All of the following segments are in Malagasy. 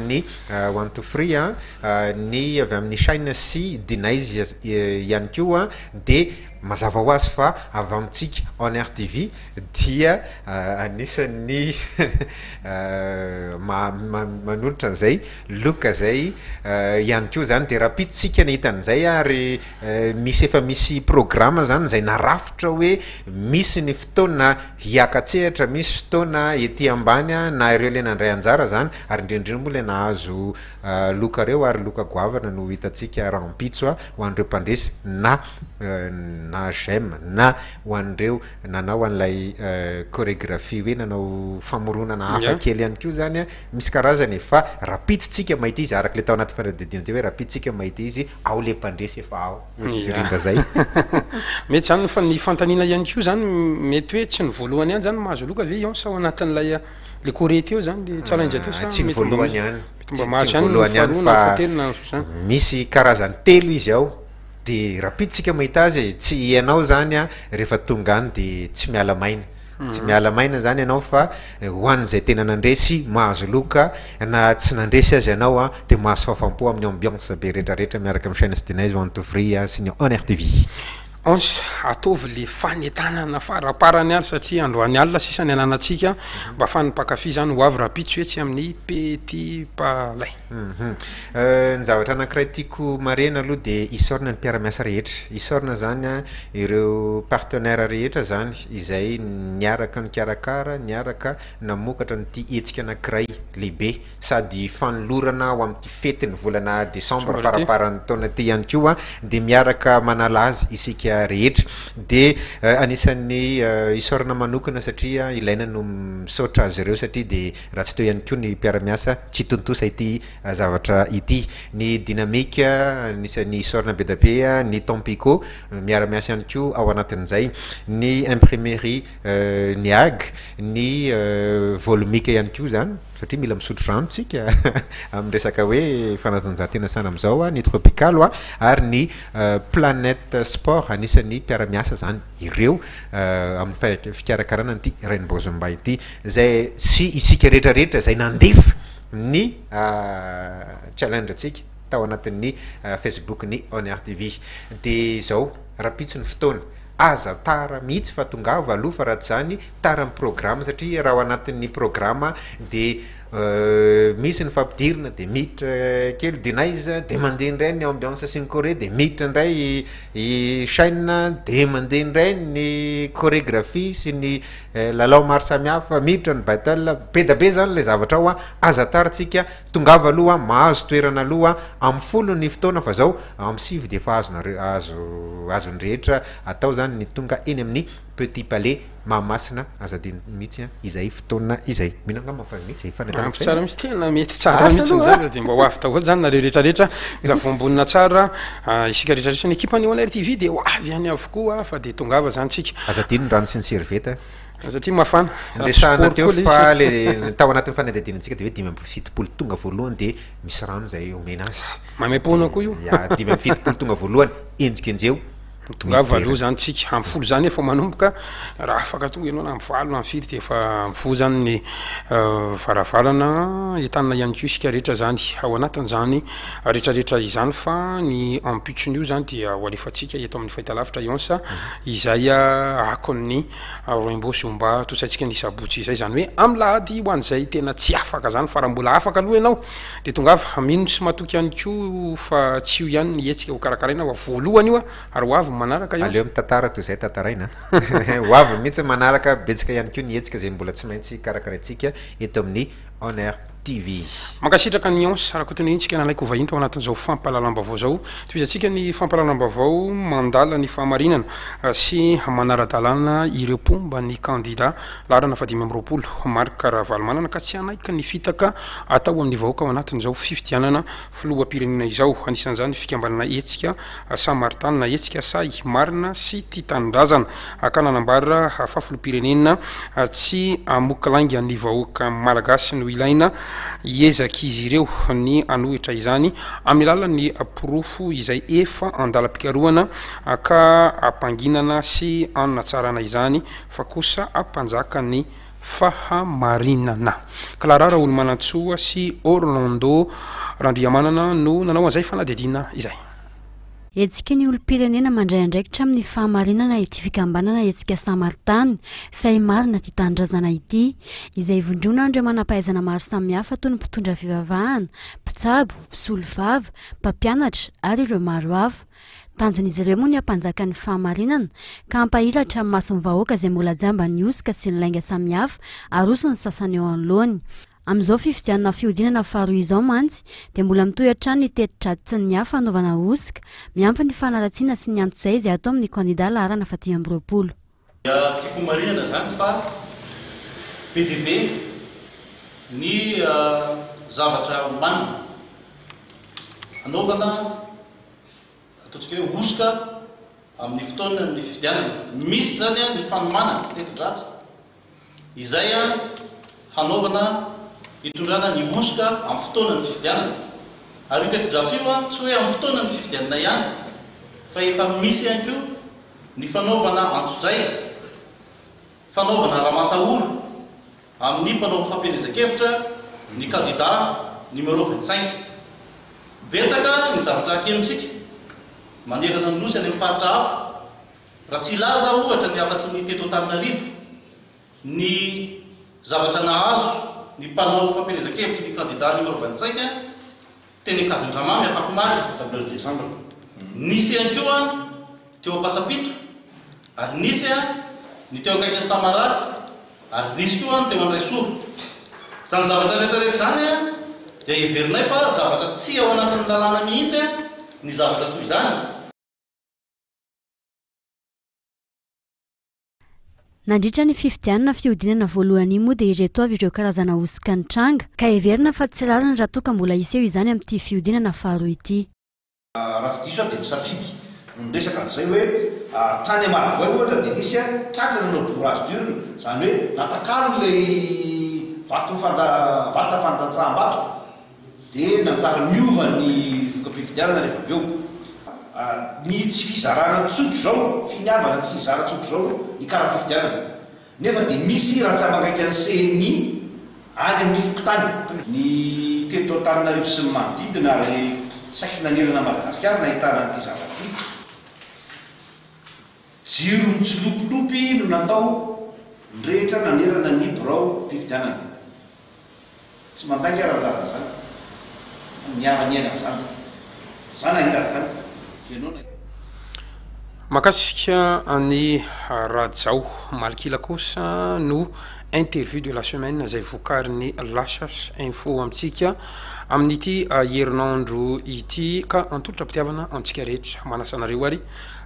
amin'ny 1 to free ny avy amin'ny Chine sy Dinaizy ihany koa de mazava ho azy fa avy amintsika On Air TV dia anisan'ny manolotra an'izay loka zay ihany koa zany de rapiditsika nahitan'izay ary efa misy programme zany zay narafitra hoe misy ny fotoana hiakatsehatra, misy fotoana ety ambany na ireo le nandray anjara zany ary indrindrindra moa le nahazo loka reo ary loka goavana no hitantsika rahampitso ho an'ireo mpandresy na j'aime na ho an'ireo nanao an'ilay chorégraphie hoe nanao famoronana hafa kely ihany koa zany misy karazany fa rapiditsika mahita izy araka le tao anaty fanadidina ty hoe rapiditsika mahita izy ao le mpandresy efa ao izy ringa zay mety zany fa ny fantanina ihany koa zany mety hoe tsy ny voalohany ihany zany mahazo loka ve sa ao anatin'ilay le Corée teo zany le challenge teo sa tsy ny voalohany ihany voalohany ihany fa misy karazany telo izy ao de rapiditsika mahita azy tsy ianao zany rehefa tonga any de tsy miala maina tsy miala maina zany ianao fa ho an'izay tena nandresy mahazo loka na tsy nandresy azy ianao de mahazo fafampo amin'ny ambiance be rehetrarehetra miaraka amin'ny Chine sy Dinaizy 1 to free sy ny On Air TV. Ons ataovy le fanetanana faraparany ary satria androany alina sisa ny ananatsika mba afahany mpakafy zany ho avy rapiditsy hoe tsy amin'ny petit palais. Ny zavatra anankiray tiako marena aloha de isorana ny mpiara-miasa rehetra, isorana zany ireo partenaire rehetra zany izay niaraka nikarakara niaraka namokatra nyty hetsika anankiray lehibe sady fanolorana ao amin'ity fety ny volana décembre faraparan'ny taona ty ihany koa de miaraka manala azy isika rehetra de anisan'ny isorana manokana satria ilaina no misaotra azy ireo satria de raha tsy teo ihany koa ny mpiara-miasa tsy tontosa ity zavatra ity ny dynamique anisan'ny isorana be da be ny Tampico miara-miasa ihany koa ao anatin'izay ny imprimerie ny AG ny volumique ihany koa zany satria mila misotro rano tsika amin'ny resaka hoe fanatanjahantena sana am'izao ny tropical ary ny planète sport anisan'ny mpiara-miasa zany ireo amin'ny fikarakarana nyty Rainbow Zumba ity zay sy isika rehetrarehetra zay nandefa ny challenge atsika tao anatin'ny Facebook ny On Air TV de zao rapiditsy ny fotoana aza tara mihitsy fa tongava aloha fa raha tsy zany tara amin'ny programme satria raha ao anatin'ny programme de misy ny fampidirina de miditra kely Dinaizy de mandeha indray ny ambiance sy ny Corée de miditra indray i Chine de mandeha indray ny chorégraphie sy ny lalao maro samihafa miditra ny battle be da be zany le zavatra ao aza tara tsika tongava aloha mahazo toerana aloha amin'ny folo ny fotoana fa zao amin'ny sivy de fa azo ny rehetra atao zany ny tonga eny amin'ny Petit Palais Mahamasina azadiny mihitsy izay fotoana izay minangama fa mihitsy fanetana tsara misy tena mety tsara mihitsy zany de mba ho avy daholo zany nareo rehetrarehetra mila voambonina tsara isika rehetrarehetra ny ekipa ny On Air TV de ho avy any avokoa fa de tongava zany tsika azadiny ny rano sy ny servieta satria mafana resahana teo fa le tao anatin'ny fanadidinantsika de hoe 570 tonga voalohany de misy rano zay omena azy mamepona koa io 570 tonga voalohany enjika enjeo tonga valo zany tsika amin'ny folo zany efa manomboka raha afaka tonga ianao na amin'ny valo na amin'ny fito de efa mivo zany ny varavarana hitanina ihany koa isika rehetra zany ao anatin'izany rehetrarehetra izany fa ny ampitsony io zany dia ho alefatsika eto amin'ny fahitalavitra ionsa izay akon'ny Rainbow Zumba tosaitsika ny sabotsy izay zany hoe amin'ny lahady ho an'izay tena tsy afaka zany fa raha mbola afaka aloha ianao de tongava mino sy matoky ihany koa fa tsy io ihany ny hetsika ho karakaraina ho voalohany io ary ho avy manaraka aleo mitantara toy zay tantaraina ho avy mihitsy manaraka betsaka ihany koa ny hetsika zay mbola tsy maintsy karakaraintsika eto amin'ny On Air TV. Mankasitraka ny Ons arakoatiny intsika nalaiko vahiny tao anatin'izao fampahalalam-baovao zao toizantsika ny fampahalalam-baovao mandala ny fahamarinana sy manaradalana ireo pomba ny candidat larana fa 520 Marc Ravalomanana ka tsy anaiky ny fitaka atao amin'ny vahoaka ao anatin'izao fifidianana filoham-pirenena izao anisan'izany fikambanana hetsika Saint-Martin hetsika Say Marina sy Titanindrazana ka nanambara fafiloham-pirenena tsy amokilaingy ny vahoaka malagasy no ilaina iezaka izy ireo ny anohitra izany amin'ny alalan'ny porofo izay efa andalam-pikarohana ka ampanginana sy anatsarana izany fa kosa ampanjaka ny fahamarinana ka laha raha olo manatsoa sy Orlando Randiamanana no nanao an'izay fanadidina izay. Etsika ny olo-pirenena mandray andraikitra amin'ny fahamarinana ity fikambanana etsika Samartany say marina ty tanindrazana ity izay vondrona andreo manampahaizana maro samihafa toy ny mpitondra fivavahana, mpitsabo, mpisolo vava, mpampianatra ary ireo maro hafa. Tanjon'izy ireo moa ny ampanjakan'ny fahamarinana ka ampahilatra amin'ny mason'ny vahoaka izay mbola jamba ny osika sy ny lainga samihafa aroso ny sasany eo anoloany. Amin'izao fifidianana fihodinana faharoa izao mantsy dia mbola mitohy hatrany ny tetidraditsy ny hafa anaovana osika miampy ny fanaratsiana sy ny antso izay atao amin'ny kandida laharana 2020. Tiako marinana zany fa be dia be ny zavatra manina anaovana ataontsika hoe osika amin'ny fotoana ny fifidianana. Misy zany ny fanomana tetidratsy izay hanaovana hitondrana ny osika amin'ny fotoana ny fifidianana. Ary io tetidratsy io tsy hoe amin'ny fotoana ny fifidianana ihany fa efa misy ihany koa ny fanaovana antso-zay, fanaovana raha-mantahoro amin'ny mpanao fampielezan-kevitra ny kandida numéro 25. Betsaka ny zavatra henontsika manerana ny nosy any amin'ny faritra hafa. Raha tsy ilaza ohatra ny afatsy ny teto Antananarivo ny zavatra nahazo ny mpanao fampielezan-kevitra ny kandida numéro 25 teny Kadindramamy afaka omaly 14 décembre. Nisy ihany koa teo Ampasapito, ary nisy ny teo akaikin'ny Samarary, ary nisy koa ny teo Andraisoro. Zany zavatra rehetrarehetra zany dia heverinay fa zavatra tsy ao anatin'ny lalàna mihitsy ny zavatra toy izany. Nandritra ny fifidianana fihodinana voalohany moa dia ireto avy ireo karazana osika ny tranga ka heverina fa tsy rariny raha toa ka mbola iseho izany amin'ity fihodinana faharoa ity. Raha tsy diso dia misafidy resaka zay hoe tany Amarivoay ohatra dia nisy tratra nanao bourrage dur, zany hoe natakalo ilay vata fandatsaham-bato dia nanjara miova ny voka-pifidianana rehefa avy eo. Ny tsy fizarana tsotro zao, finiavana tsy zara tsotro zao ny kara-pifidianana. Nefa dia misy raha tsy amangaiky ny CNI any amin'ny fokotany. Ny teto Antananarivo sy ny manodidina ary saky nanerana Madagasikara nahitana an'ity zavatra ity. Jiro mitsilopilopy no natao rehetra nanerana ny birao mpifidianana. Tsy mandangy ara-laza zany. Miara-niaina zany. Zany ahitana zany. Makasika ny Rajao Malkila kosa no interview de la semaine izay vokariny Lasas info amintsika amin'ity herinandro ity ka antolotra mpitiavana antsika rehetra manasanareo ary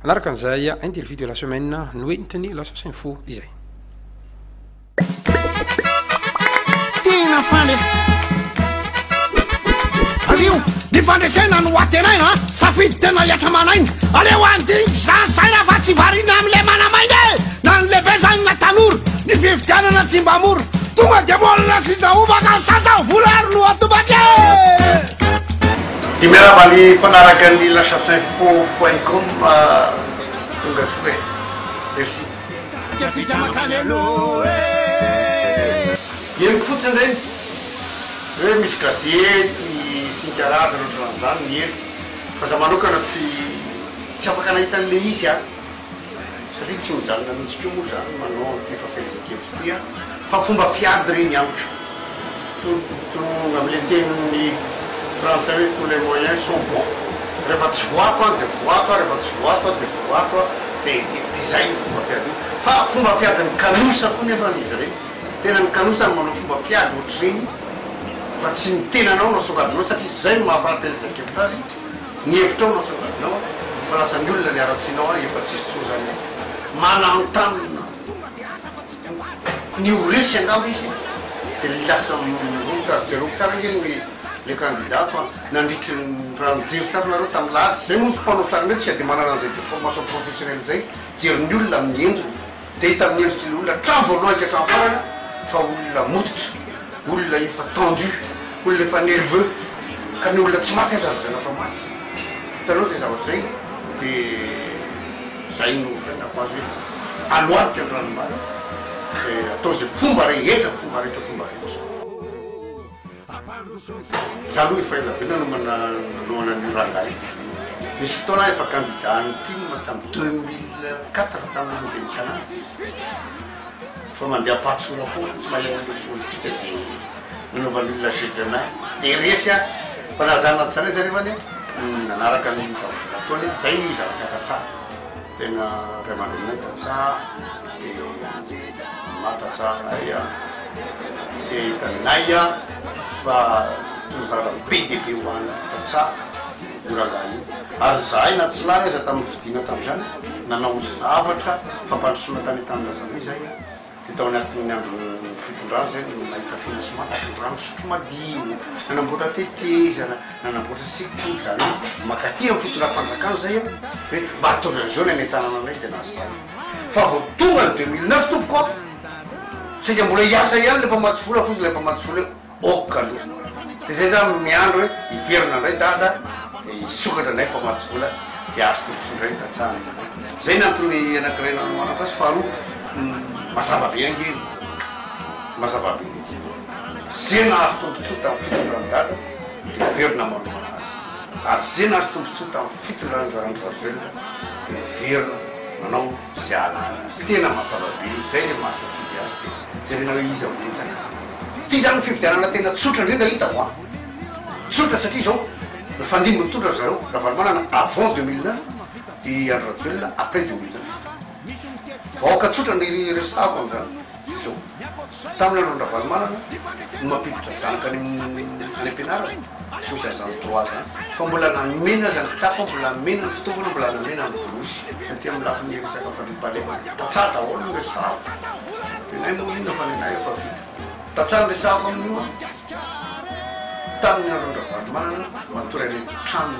anaraka an'izay interview de la semaine no entiny Lasas info izay. Tena faly alio ny fandresena no atenay safidy tena hiatra manainy aleo andiniky sasaina fa tsy varina amin'le manamainy na ny lehibe zany na tanora ny fifidianana tsy mba mora tonga dia molina sy zaovaka sasa volary no atobaky ty miaravaly fanaraka ny lasasinfo.com tonga sy hoe merci tiatsika makany aloha eniko fotsiny regny hoe misy gazety karazana ohatran'izany ny elo fa za manokana tsy afaka nahita an'le izy satria tsy mijanona mihitsy koa moa zany manao ty fampielezan-kevitra ty fa fomba fiady reny amiko tonga amin'le tenin'ny français hoe tous les moyens sont bons. Rehefa tsy voako dia voako, rehefa tsy voako dia voako dia zay ny fomba fiady io. Fa fomba fiadin'ny kanosa koa nefa izy reny tena ny kanosa ny manao fomba fiady ohatr'ireny fa tsy ny tenanao no asongadinao satria zay no mahafanatelezan-kevitra azy ny hevitrao no asongadinao fa lasa ny olona ny aratsinao efa tsisy tso zany mananontany ny oresy angamba izy dia lasa tsarajeroko tsara ngeny le candidat fa nandritry raha mijery tsara nareo tamin'ny lahady zay moa mpanao sarimety tsy dia manana an'izay de formation professionnelle zay jerin'ny olona amin'ny endriny dia hita amin'ny endritry ny olona hatrany voalohany ka hatrany farany fa olona motitra olona efa tendu olona efa nerveux ka ny olona tsy maty azany fa maty hitanao zay zavatra zay dia zay no fainako azy hoe aloady ty andranombaly atao zay fomba rehetra fomba rehetra fomba rehetra za aloha efa ela bena no manalohana ny rangay misy fotoana efa candidat ny team tamin'ny 2004 tamin'ny be ny tanàna fa mandeha patsola koa tsy mahay an'le politika dia nanaovan'olona gedemain dia resy a fa nahazana tsara izy rehefany nanaraka ny zavatra nataony zay zavatra tatsara tena ray aman-drenay tatsara dia matatsara ay a dia taninay a fa tozara be dia be hoany tatsara orangay ary zahay na tsy lany aza tamin'ny fidina tamin'izany nanao zavatra fampandrosoana tany tanindrazana hoe zay dia tao anatin'ny andron'ny fitondrano zay no mahita financement fitondrano sotro madino nanamboatra tetezana nanamboatra sekoly zany makaty amin'ny fitondram-panjakana zay a hoe mba ataovy an'izao ny any tanàna anay dia nazy vany fa vao tonga ny 2009 tompokoa sika mbola hiasa ihany le mpamatsy vola fosy le mpamatsy vola oka aloha dia zay za miandro hoe hiverina indray dada isokatra ndray mpamatsy vola dia azo tombosondray tatsahana zay nantony anakiray nanamanakoasy faharoa mazava be angeny mazava be zay nahazo tombontsoa tamin'ny fitondran'ny dada dia verina manomana azy ary zay nahazo tombontsoa tamin'ny fitondran'ny randrovazoena dia verina manao zay ala tena mazava be zay le masafidy azy dia jerena hoe izy amipetsaka ty zany ny fividianana tena tsotra indrindra hita ho a tsotra satria zao ny fandimby mitondra zareo raha valomanana avant 2009 dia androvajoelona après 2009 vaoaka tsotra ny resako am'zany zao tamin'ny androny ravalomanana no mampiditra zanaka any ampianarana tsy misy azany 3 zany fa mbola namena zany kitapa mbola mena ny fitaovana mbola namena ny borosy satria amin'ny lafiny resaka fandrimpale tatsara daholo ny resako tenay moa inona fa nenay efa vita tatsara ny resako amin'io tamin'ny androny ravalomanana matory any trano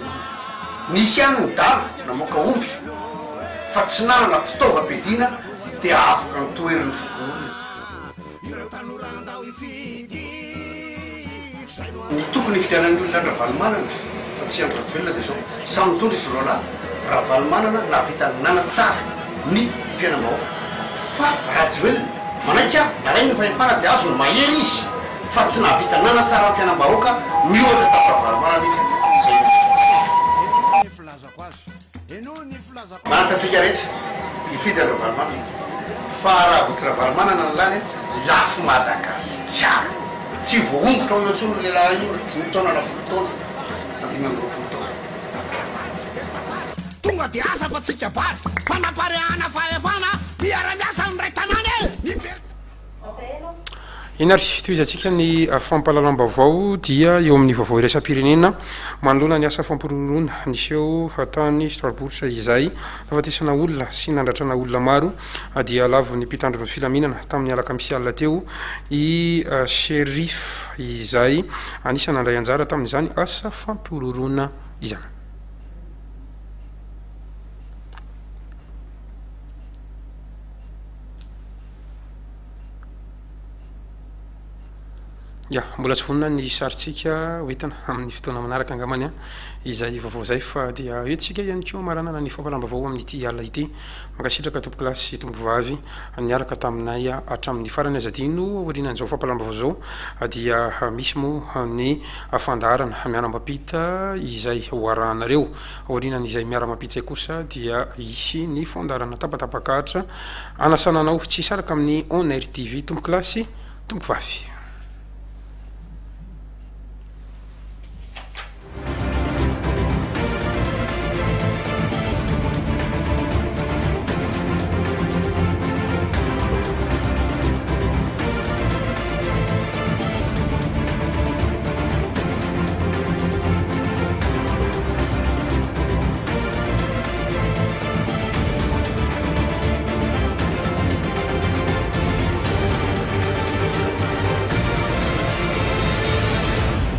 nisy any ny dala namoaka omby fa tsy nanana fitaovam-piadiana dia afaka ny toeriny fokoolona ny tokony fidianan'ny olona ny ravalomanana fa tsy androvajoelona dia zao samy mitondra izy roa lahy ravalomanana nahavita nana tsara ny fiainam-bahoaka fa rajoelona manaika daray ny fahefana dia azo ny mahery izy fa tsy nahavita nana tsara ny fiainam-bahoaka miohatra tamin'ny ravalomanana izy zay manatsatsika rehetra ifidy andravalomanana fa raha votsy ravalomanana ny lany lafo madagasikara tsy voaongotra ao iatsony lehilahy io 10 taona na 10 taona na 20 taona tonga dia asa fa tsika bary fanaparehana fahefana miara-miasa ny ray tanàna inary toy izy atsika ny fampalalam-bavao dia eo amin'ny vaovao iresa-pirenena manoloana ny asa fampirorona niseho fatany strasbourg izay nafatesana olona sy nandratrana olona maro dia lavo ny mpitandro ny filaminana tamin'ny alakamisy alina teo i sherif izay anisana andray anjara tamin'izany asa fampirorona izany ya mbola tsy vonina ny saritsika hoentana amin'ny fotoana manaraka angamany a izay vaovao zay fa dia oetsika ihany ko maranana ny fampalambavao amin'ity ala ity mankasitraka tompo klasy tombovavy niaraka taminay hatramin'ny farany azadino orinan'izao fampalambavao zao dia misy moa ny fandarana miara-mapita izay hoaranareo orinan'izay miara-mapita zay kosa dia isy ny fandarana tapatapakatra anasananao tsy saraka amin'ny on air tv tompo klasy tompovavy